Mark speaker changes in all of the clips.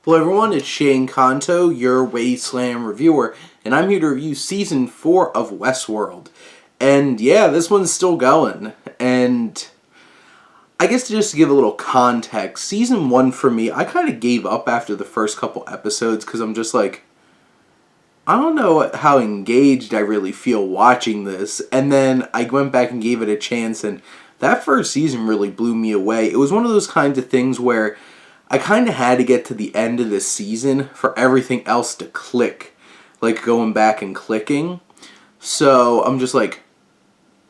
Speaker 1: Hello everyone, it's Shane Kanto, your Wasteland reviewer, and I'm here to review Season 4 of Westworld. And yeah, this one's still going, and I guess just to give a little context, Season 1 for me, I kind of gave up after the first couple episodes, because I'm just like, I don't know how engaged I really feel watching this, and then I went back and gave it a chance, and that first season really blew me away. It was one of those kinds of things where I kind of had to get to the end of this season for everything else to click, like going back and clicking. So I'm just like,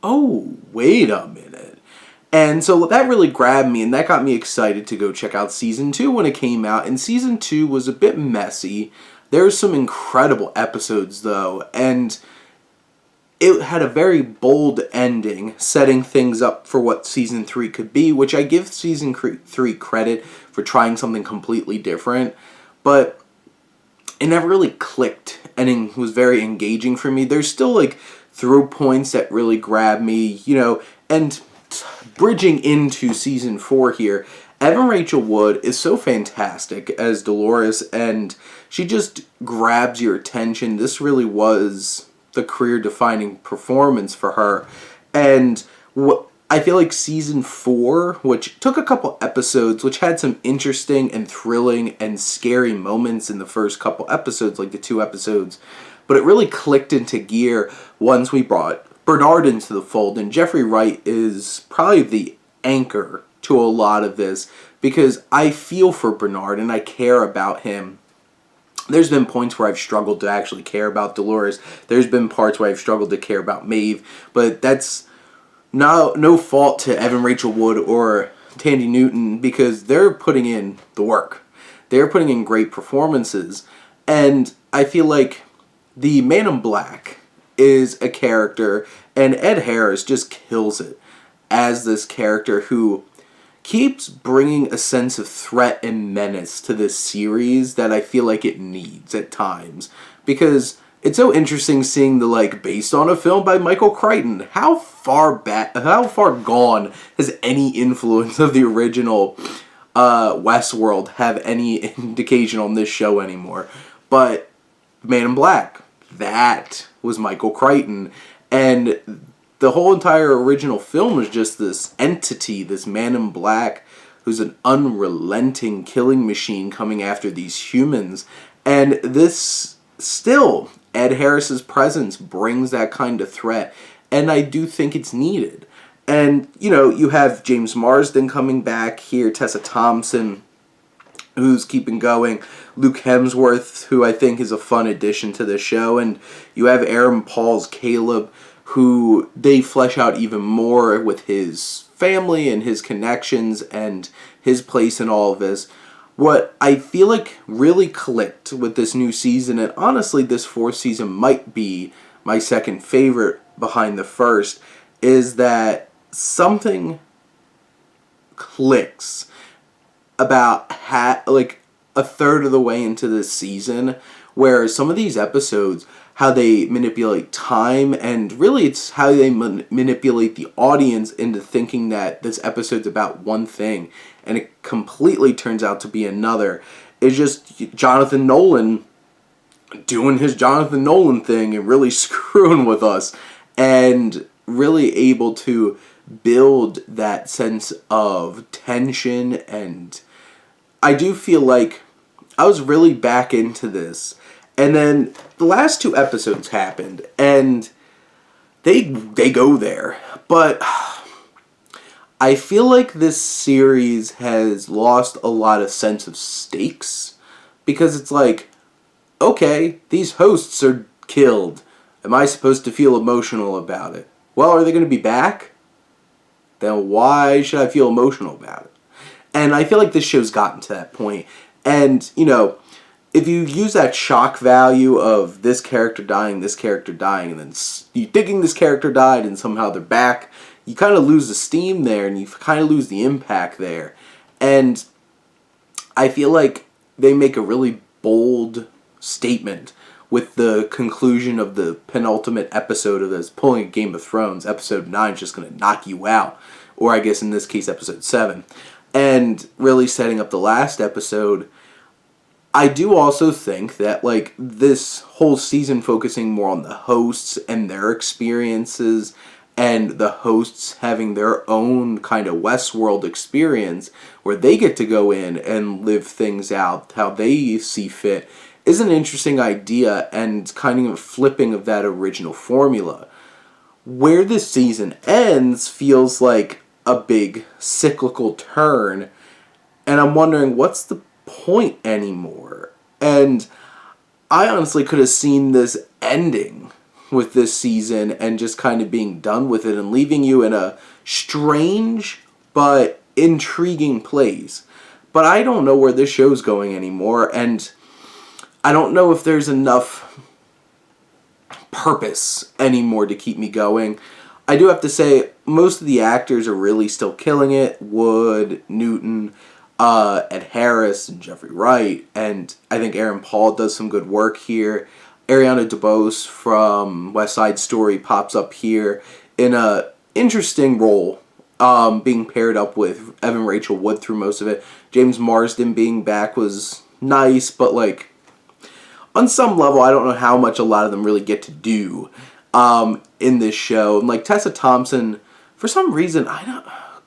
Speaker 1: oh, wait a minute. And so that really grabbed me, and that got me excited to go check out Season 2 when it came out. And Season 2 was a bit messy. There's some incredible episodes, though, and it had a very bold ending, setting things up for what Season 3 could be, which I give Season 3 credit for trying something completely different, but it never really clicked, and it was very engaging for me. There's still, like, through points that really grab me, and bridging into Season 4 here, Evan Rachel Wood is so fantastic as Dolores, and she just grabs your attention. This really was the career-defining performance for her. And I feel like Season 4, which took a couple episodes, which had some interesting and thrilling and scary moments in the first couple episodes, like the 2 episodes, but it really clicked into gear once we brought Bernard into the fold, and Jeffrey Wright is probably the anchor to a lot of this, because I feel for Bernard and I care about him. There's been points where I've struggled to actually care about Dolores. There's been parts where I've struggled to care about Maeve. But that's no fault to Evan Rachel Wood or Tandy Newton, because they're putting in the work. They're putting in great performances. And I feel like the Man in Black is a character, and Ed Harris just kills it as this character who keeps bringing a sense of threat and menace to this series that I feel like it needs at times. Because it's so interesting seeing based on a film by Michael Crichton. How far gone has any influence of the original Westworld have any indication on this show anymore? But Man in Black, that was Michael Crichton. And the whole entire original film is just this entity, this Man in Black, who's an unrelenting killing machine coming after these humans. And this still, Ed Harris's presence brings that kind of threat. And I do think it's needed. And, you have James Marsden coming back here, Tessa Thompson, who's keeping going, Luke Hemsworth, who I think is a fun addition to the show, and you have Aaron Paul's Caleb, who they flesh out even more with his family and his connections and his place in all of this. What I feel like really clicked with this new season, and honestly this 4th season might be my second favorite behind the first, is that something clicks about a third of the way into this season, where some of these episodes, how they manipulate time, and really it's how they manipulate the audience into thinking that this episode's about one thing, and it completely turns out to be another. It's just Jonathan Nolan doing his Jonathan Nolan thing and really screwing with us, and really able to build that sense of tension. And I do feel like I was really back into this. And then the last 2 episodes happened, and they go there. But I feel like this series has lost a lot of sense of stakes, because it's like, okay, these hosts are killed. Am I supposed to feel emotional about it? Well, are they going to be back? Then why should I feel emotional about it? And I feel like this show's gotten to that point. And, if you use that shock value of this character dying, and then you thinking this character died and somehow they're back, you kind of lose the steam there, and you kind of lose the impact there. And I feel like they make a really bold statement with the conclusion of the penultimate episode of this, pulling a Game of Thrones. Episode 9 is just going to knock you out. Or I guess in this case, episode 7. And really setting up the last episode. I do also think that, like, this whole season focusing more on the hosts and their experiences, and the hosts having their own kind of Westworld experience where they get to go in and live things out how they see fit, is an interesting idea and kind of flipping of that original formula. Where this season ends feels like a big cyclical turn, and I'm wondering what's the point anymore. And I honestly could have seen this ending with this season and just kind of being done with it and leaving you in a strange but intriguing place. But I don't know where this show's going anymore, and I don't know if there's enough purpose anymore to keep me going. I do have to say, most of the actors are really still killing it. Wood, Newton, Ed Harris, and Jeffrey Wright, and I think Aaron Paul does some good work here. Ariana DeBose from West Side Story pops up here in a interesting role, being paired up with Evan Rachel Wood through most of it. James Marsden being back was nice, but like, on some level, I don't know how much a lot of them really get to do in this show. And like Tessa Thompson, for some reason, I don't.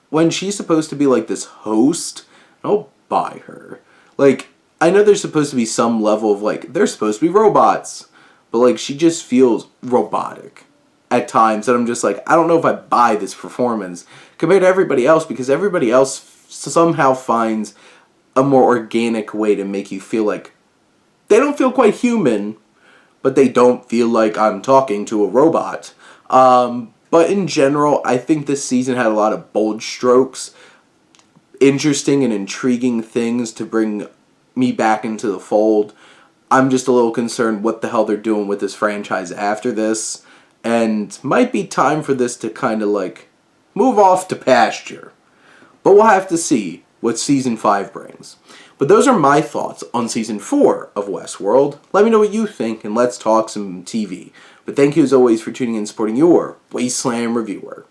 Speaker 1: When she's supposed to be like this host, I don't buy her. Like, I know there's supposed to be some level of like they're supposed to be robots, but like she just feels robotic at times, and I'm just like, I don't know if I buy this performance compared to everybody else, because everybody else somehow finds a more organic way to make you feel like they don't feel quite human, but they don't feel like I'm talking to a robot. But in general, I think this season had a lot of bold strokes, interesting and intriguing things to bring me back into the fold. I'm just a little concerned what the hell they're doing with this franchise after this, and might be time for this to kind of like move off to pasture. But we'll have to see what Season 5 brings. But those are my thoughts on Season 4 of Westworld. Let me know what you think, and let's talk some TV. But thank you as always for tuning in and supporting your Wasteland reviewer.